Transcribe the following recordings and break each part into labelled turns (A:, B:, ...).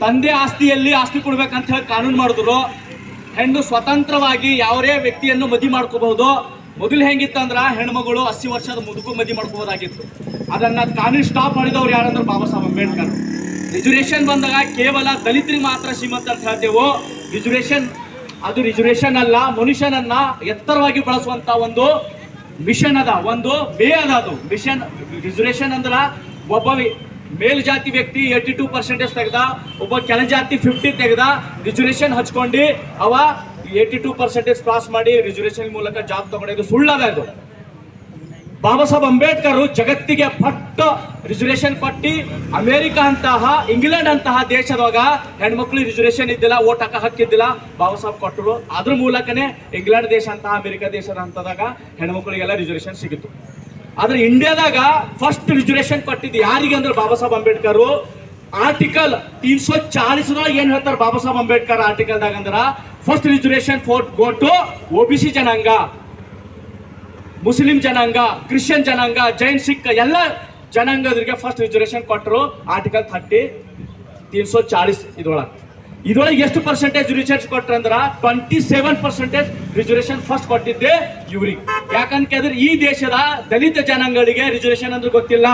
A: ತಂದೆ ಆಸ್ತಿಯಲ್ಲಿ ಆಸ್ತಿ ಕೊಡ್ಬೇಕಂತ ಹೇಳಿ ಕಾನೂನು ಮಾಡಿದ್ರು. ಹೆಣ್ಣು ಸ್ವತಂತ್ರವಾಗಿ ಯಾವುದೇ ವ್ಯಕ್ತಿಯನ್ನು ಮದುವೆ ಮಾಡ್ಕೋಬಹುದು. ಮೊದಲು ಹೆಂಗಿತ್ತಂದ್ರ ಹೆಣ್ಮಗಳು 80 ವರ್ಷದ ಮುದುಕು ಮದುವೆ ಮಾಡ್ಕೋಬೋದಾಗಿತ್ತು. ಅದನ್ನ ಕಾನೂನು ಸ್ಟಾಪ್ ಮಾಡಿದವ್ರು ಯಾರಂದ್ರೆ ಬಾಬಾ ಸಾಹೇಬ್ ಅಂಬೇಡ್ಕರ್. ರಿಸರ್ವೇಷನ್ ಬಂದಾಗ ಕೇವಲ ದಲಿತರಿಗೆ ಮಾತ್ರ ಶ್ರೀಮಂತ ಅಂತ ಹೇಳ್ತೇವೆ. ರಿಸರ್ವೇಷನ್ ಅಲ್ಲ, ಮನುಷ್ಯನನ್ನ ಎತ್ತರವಾಗಿ ಬಳಸುವಂತ ಒಂದು ಮಿಷನ್ ಅದ, ಒಂದು ವೇ ಅದ. ಅದು ಮಿಷನ್ ರಿಸರ್ವೇಷನ್ ಅಂದ್ರ ಒಬ್ಬ ಮೇಲ್ಜಾತಿ ವ್ಯಕ್ತಿ 82% ತೆಗೆದ, ಒಬ್ಬ ಕೆಳಜಾತಿ 50 ತೆಗೆದ, ರಿಸರ್ವೇಷನ್ ಹಚ್ಕೊಂಡು ಅವ 82% ಕ್ರಾಸ್ ಮಾಡಿ ರಿಸರ್ವೇಷನ್ ಮೂಲಕ ಜಾಬ್ ತಗೊಂಡಿದ್ದು ಸುಳ್ಳದ. ಇದು ಬಾಬಾ ಸಾಹೇಬ್ ಅಂಬೇಡ್ಕರ್ ಜಗತ್ತಿಗೆ ಪಟ್ಟ ರಿಸರ್ವೇಷನ್ ಕೊಟ್ಟಿ ಅಮೆರಿಕ ಅಂತಹ ಇಂಗ್ಲೆಂಡ್ ಅಂತಹ ದೇಶದಾಗ ಹೆಣ್ಮಕ್ಳು ರಿಸರ್ವೇಷನ್ ಇದ್ದಿಲ್ಲ, ಓಟ್ ಹಾಕ ಹಕ್ಕಿದ್ದಿಲ್ಲ, ಬಾಬಾ ಸಾಹೇಬ್ ಕೊಟ್ಟರು. ಅದ್ರ ಮೂಲಕನೇ ಇಂಗ್ಲೆಂಡ್ ದೇಶ ಅಂತಹ ಅಮೆರಿಕ ದೇಶದ ಹಂತದಾಗ ಹೆಣ್ಮಕ್ಳಿಗೆಲ್ಲ ರಿಸರ್ವೇಷನ್ ಸಿಗಿತ್ತು. ಆದ್ರೆ ಇಂಡಿಯಾದಾಗ ಫಸ್ಟ್ ರಿಸರ್ವೇಷನ್ ಕೊಟ್ಟಿದ್ದು ಯಾರಿಗೆ ಅಂದ್ರೆ ಬಾಬಾ ಸಾಹೇಬ್ ಅಂಬೇಡ್ಕರ್. ಆರ್ಟಿಕಲ್ 340 ಏನ್ ಹೇಳ್ತಾರೆ ಬಾಬಾ ಸಾಹೇಬ್ ಅಂಬೇಡ್ಕರ್ ಆರ್ಟಿಕಲ್ದಾಗ ಅಂದ್ರ first reservation for go to OBC ಜನಾಂಗ, ಮುಸ್ಲಿಂ ಜನಾಂಗ, ಕ್ರಿಶ್ಚಿಯನ್ ಜನಾಂಗ, ಜೈನ್, ಸಿಖ್ ಎಲ್ಲ ಜನಾಂಗದವರಿಗೆ ಫಸ್ಟ್ ರಿಸರ್ವೇಷನ್ ಕೊಟ್ಟರು. ಆರ್ಟಿಕಲ್ 340 ಇದ್ರೊಳಗೆ ಎಷ್ಟು ಪರ್ಸೆಂಟೇಜ್ ರಿಸರ್ವೇಷನ್ ಕೊಟ್ರ ಅಂದ್ರ 27% ರಿಸರ್ವೇಷನ್ ಫಸ್ಟ್ ಕೊಟ್ಟಿದ್ದೆ ಇವ್ರಿಗೆ. ಯಾಕಂದ್ರೆ ಈ ದೇಶದ ದಲಿತ ಜನಾಂಗಗಳಿಗೆ ರಿಸರ್ವೇಷನ್ ಅಂದ್ರೆ ಗೊತ್ತಿಲ್ಲ.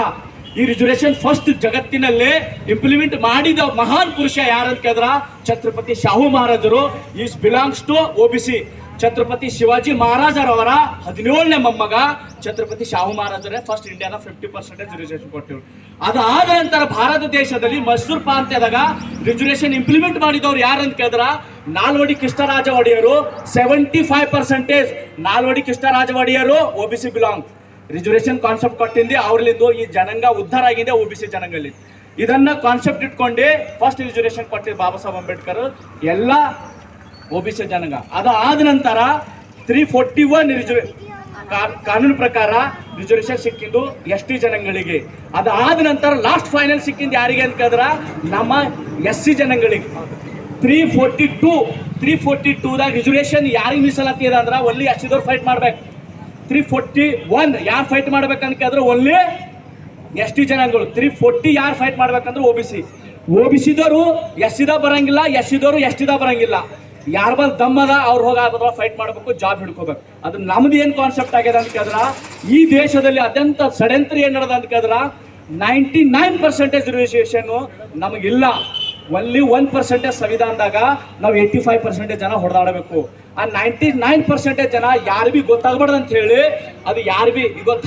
A: ಈ ರಿಸರ್ವೇಷನ್ ಫಸ್ಟ್ ಜಗತ್ತಿನಲ್ಲೇ ಇಂಪ್ಲಿಮೆಂಟ್ ಮಾಡಿದ ಮಹಾನ್ ಪುರುಷ ಯಾರಂತ ಕೇಳಿದ್ರ ಛತ್ರಪತಿ ಶಾಹು ಮಹಾರಾಜರು. Is belongs to OBC. Chhatrapati Shivaji ಮಹಾರಾಜರವರ 17ನೇ ಮೊಮ್ಮಗ ಛತ್ರಪತಿ ಶಾಹು ಮಹಾರಾಜರೇ ಫಸ್ಟ್ ಇಂಡಿಯಾದ 50% ರಿಸರ್ವೇಷನ್ ಕೊಟ್ಟಿರು. ಅದಾದ ನಂತರ ಭಾರತ ದೇಶದಲ್ಲಿ ಮೈಸೂರು ಪ್ರಾಂತ್ಯದಾಗ ರಿಸರ್ವೇಷನ್ ಇಂಪ್ಲಿಮೆಂಟ್ ಮಾಡಿದವ್ರು ಯಾರಂತ ಕೇಳಿದ್ರ ನಾಲ್ವಡಿ ಕೃಷ್ಣರಾಜ ಒಡೆಯರು. 75% ನಾಲ್ವಡಿ ಕೃಷ್ಣರಾಜ ಒಡೆಯರು OBC ಬಿಲಾಂಗ್. ರಿಸರ್ವೇಷನ್ ಕಾನ್ಸೆಪ್ಟ್ ಕೊಟ್ಟಿಂದ ಅವ್ರಲ್ಲಿಂದ ಈ ಜನಾಂಗ ಉದ್ಧಾರ ಆಗಿದೆ OBC ಜನಾಂಗಲ್ಲಿ. ಇದನ್ನ ಕಾನ್ಸೆಪ್ಟ್ ಇಟ್ಕೊಂಡೆ ಫಸ್ಟ್ ರಿಸರ್ವೇಷನ್ ಕೊಟ್ಟಿದ್ದು ಬಾಬಾ ಸಾಹೇಬ್ ಅಂಬೇಡ್ಕರ್ ಎಲ್ಲ OBC ಜನಾಂಗ. ಅದಾದ ನಂತರ 341 ಕಾನೂನು ಪ್ರಕಾರ ರಿಸರ್ವೇಷನ್ ಸಿಕ್ಕಿದ್ದು ST ಜನಾಂಗಗಳಿಗೆ. ಅದಾದ ನಂತರ ಲಾಸ್ಟ್ ಫೈನಲ್ ಸಿಕ್ಕಿದ್ದು ಯಾರಿಗೆ ಅಂತ ಕೇಳಿದ್ರ ನಮ್ಮ SC ಜನಾಂಗಗಳಿಗೆ. 342ದಾಗ ರಿಸರ್ವೇಷನ್ ಯಾರಿಗೆ ಮೀಸಲಾತಿ ಇದೆ ಅಂದ್ರೆ ಒಲ್ಲಿ SCದವ್ರು ಫೈಟ್ ಮಾಡ್ಬೇಕು. 341 ಯಾರು ಫೈಟ್ ಮಾಡ್ಬೇಕಂತ ಕೇಳಿದ್ರೆ ಒಲ್ಲಿ ST ಜನಾಂಗಗಳು. 340 ಯಾರು ಫೈಟ್ ಮಾಡ್ಬೇಕಂದ್ರೆ OBCದವರು SCದಾಗ ಬರಂಗಿಲ್ಲ, SCದವರು STದಾಗ ಬರಂಗಿಲ್ಲ. ಯಾರ ಬಲ್ ದಮ್ಮದ ಅವ್ರು ಹೋಗಾದ್ರ ಫೈಟ್ ಮಾಡ್ಬೇಕು, ಜಾಬ್ ಹಿಡ್ಕೋಬೇಕು. ಅದು ನಮ್ದು ಏನ್ ಕಾನ್ಸೆಪ್ಟ್ ಆಗ್ಯದ ಅಂತ ಕೇಳಿದ್ರ ಈ ದೇಶದಲ್ಲಿ ಅತ್ಯಂತ ಷಡ್ಯಂತ್ರ ಏನ್ ನಡೆದ ಅಂತ ಕೇಳಿದ್ರ 99% ರಿಸರ್ವೇಷನ್ ನಮಗಿಲ್ಲ. ಒನ್ಲಿ 1% ಸಂವಿಧಾನದಾಗ ನಾವು 85% ಜನ ಹೊಡೆದಾಡಬೇಕು. ಆ 99% ಜನ ಯಾರು ಬಿ ಗೊತ್ತಾಗ್ಬಾರ್ದು ಅಂತ ಹೇಳಿ ಅದು ಯಾರು ಬಿ ಇವತ್ತು